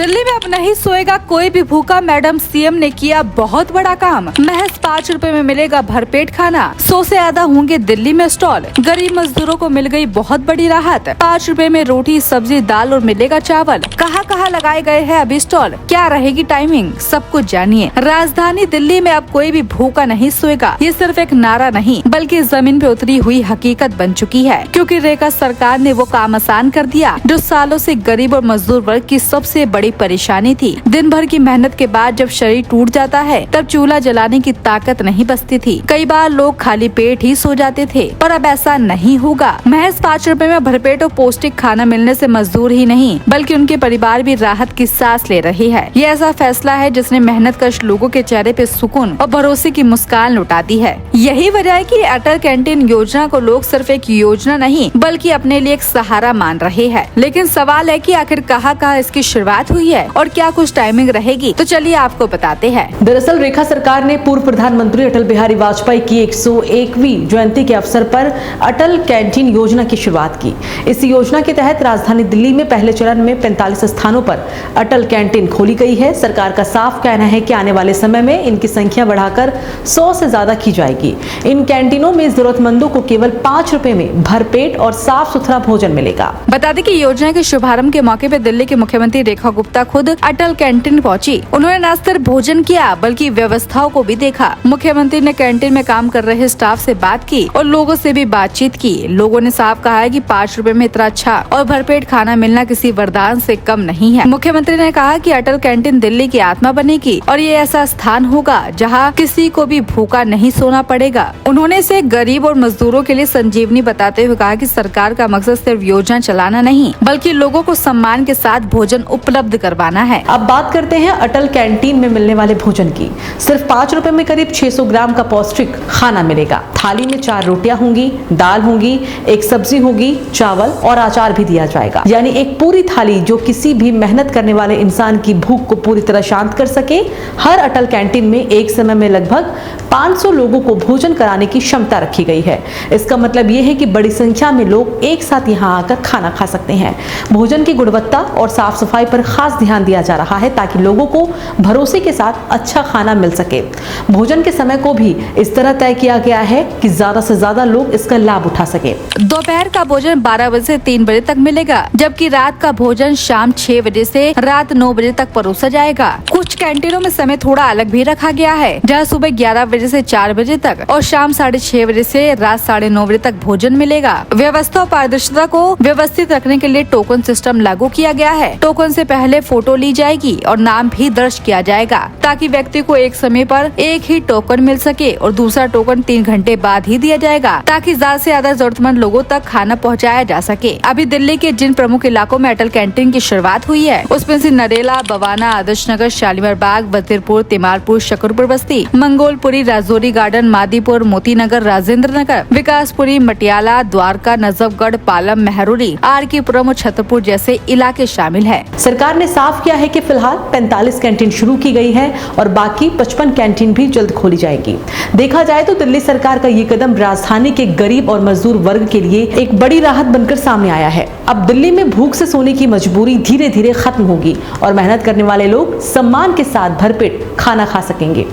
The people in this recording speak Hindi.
दिल्ली में अब नहीं सोएगा कोई भी भूखा, मैडम सीएम ने किया बहुत बड़ा काम। महज 5 रुपए में मिलेगा भरपेट खाना। 100 से ज्यादा होंगे दिल्ली में स्टॉल। गरीब मजदूरों को मिल गई बहुत बड़ी राहत। 5 रुपए में रोटी, सब्जी, दाल और मिलेगा चावल। कहाँ लगाए गए हैं अभी स्टॉल, क्या रहेगी टाइमिंग, सब कुछ जानिए। राजधानी दिल्ली में अब कोई भी भूखा नहीं सोएगा। ये सिर्फ एक नारा नहीं बल्कि जमीन पे उतरी हुई हकीकत बन चुकी है, क्योंकि रेखा सरकार ने वो काम आसान कर दिया जो सालों से गरीब और मजदूर वर्ग की सबसे बड़ी परेशानी थी। दिन भर की मेहनत के बाद जब शरीर टूट जाता है तब चूल्हा जलाने की ताकत नहीं बचती थी। कई बार लोग खाली पेट ही सो जाते थे, पर अब ऐसा नहीं होगा। महज 5 रुपए में भरपेट और पौष्टिक खाना मिलने से मजदूर ही नहीं बल्कि उनके परिवार भी राहत की सांस ले रहे हैं। ये ऐसा फैसला है जिसने मेहनत कश लोगों के चेहरे पे सुकून और भरोसे की मुस्कान लुटा दी है। यही वजह है कि अटल कैंटीन योजना को लोग सिर्फ एक योजना नहीं बल्कि अपने लिए एक सहारा मान रहे हैं। लेकिन सवाल है कि आखिर कहाँ इसकी शुरुआत हुई है और क्या कुछ टाइमिंग रहेगी, तो चलिए आपको बताते हैं। दरअसल रेखा सरकार ने पूर्व प्रधानमंत्री अटल बिहारी वाजपेयी की 101वीं जयंती के अवसर पर अटल कैंटीन योजना की शुरुआत की। इस योजना के तहत राजधानी दिल्ली में पहले चरण में 45 स्थानों पर अटल कैंटीन खोली गई है। सरकार का साफ कहना है कि आने वाले समय में इनकी संख्या बढ़ाकर 100 से ज्यादा की जाएगी। इन कैंटीनों में जरूरतमंदों को केवल 5 रुपए में भरपेट और साफ सुथरा भोजन मिलेगा। बता दें कि योजना के शुभारंभ के मौके पर दिल्ली की मुख्यमंत्री रेखा गुप्ता खुद अटल कैंटीन पहुंची। उन्होंने न सिर्फ भोजन किया बल्कि व्यवस्थाओं को भी देखा। मुख्यमंत्री ने कैंटीन में काम कर रहे स्टाफ से बात की और लोगों से भी बातचीत की। लोगों ने साफ कहा है कि 5 रुपए में इतना अच्छा और भरपेट खाना मिलना किसी वरदान से कम नहीं है। मुख्यमंत्री ने कहा कि अटल कैंटीन दिल्ली की आत्मा बनेगी और ये ऐसा स्थान होगा जहां किसी को भी भूखा नहीं सोना पड़ेगा। उन्होंने इसे गरीब और मजदूरों के लिए संजीवनी बताते हुए कहा कि सरकार का मकसद सिर्फ योजना चलाना नहीं बल्कि लोगों को सम्मान के साथ भोजन उपलब्ध करवाना है। अब बात करते हैं अटल कैंटीन में मिलने वाले भोजन की। सिर्फ 5 रुपए में करीब 600 ग्राम का पौष्टिक खाना मिलेगा। थाली में 4 रोटियां होंगी, दाल होंगी, एक सब्जी होगी, चावल और अचार भी दिया जाएगा। यानी एक पूरी थाली जो किसी भी मेहनत करने वाले इंसान की भूख को पूरी तरह शांत कर सके। हर अटल कैंटीन में एक समय में लगभग 500 लोगों को भोजन कराने की क्षमता रखी गई है। इसका मतलब ये है कि बड़ी संख्या में लोग एक साथ यहाँ आकर खाना खा सकते हैं। भोजन की गुणवत्ता और साफ सफाई पर खास ध्यान दिया जा रहा है ताकि लोगों को भरोसे के साथ अच्छा खाना मिल सके। भोजन के समय को भी इस तरह तय किया गया है कि ज्यादा से ज्यादा लोग इसका लाभ उठा सके। दोपहर का भोजन 12 बजे से 3 बजे तक मिलेगा, जबकि रात का भोजन शाम 6 बजे से रात 9 बजे तक परोसा जाएगा। कुछ कैंटीनों में समय थोड़ा अलग भी रखा गया है, जहाँ सुबह 11 बजे से 4 बजे तक और शाम 6:30 बजे से रात 9:30 बजे तक भोजन मिलेगा। व्यवस्था और पारदर्शिता को व्यवस्थित रखने के लिए टोकन सिस्टम लागू किया गया है। टोकन से पहले फोटो ली जाएगी और नाम भी दर्ज किया जाएगा ताकि व्यक्ति को एक समय पर एक ही टोकन मिल सके और दूसरा टोकन 3 घंटे बाद ही दिया जाएगा ताकि ज्यादा से ज्यादा जरूरतमंद लोगों तक खाना पहुंचाया जा सके। अभी दिल्ली के जिन प्रमुख इलाकों में अटल कैंटीन की शुरुआत हुई है उसमें से नरेला, बवाना, आदर्श नगर, शालीमार बाग, वजीरपुर, तिमारपुर, शकरपुर बस्ती, मंगोलपुरी, राजौरी गार्डन, मादीपुर, मोती नगर, राजेंद्र नगर, विकासपुरी, मटियाला, द्वारका, नजफगढ़, पालम, मेहरुली, आरकेपुरम और छतरपुर जैसे इलाके शामिल है। सरकार ने साफ किया है कि फिलहाल 45 कैंटीन शुरू की गई है और बाकी 55 कैंटीन भी जल्द खोली जाएगी। देखा जाए तो दिल्ली सरकार का ये कदम राजधानी के गरीब और मजदूर वर्ग के लिए एक बड़ी राहत बनकर सामने आया है। अब दिल्ली में भूख से सोने की मजबूरी धीरे धीरे खत्म होगी और मेहनत करने वाले लोग सम्मान के साथ भरपेट खाना खा सकेंगे।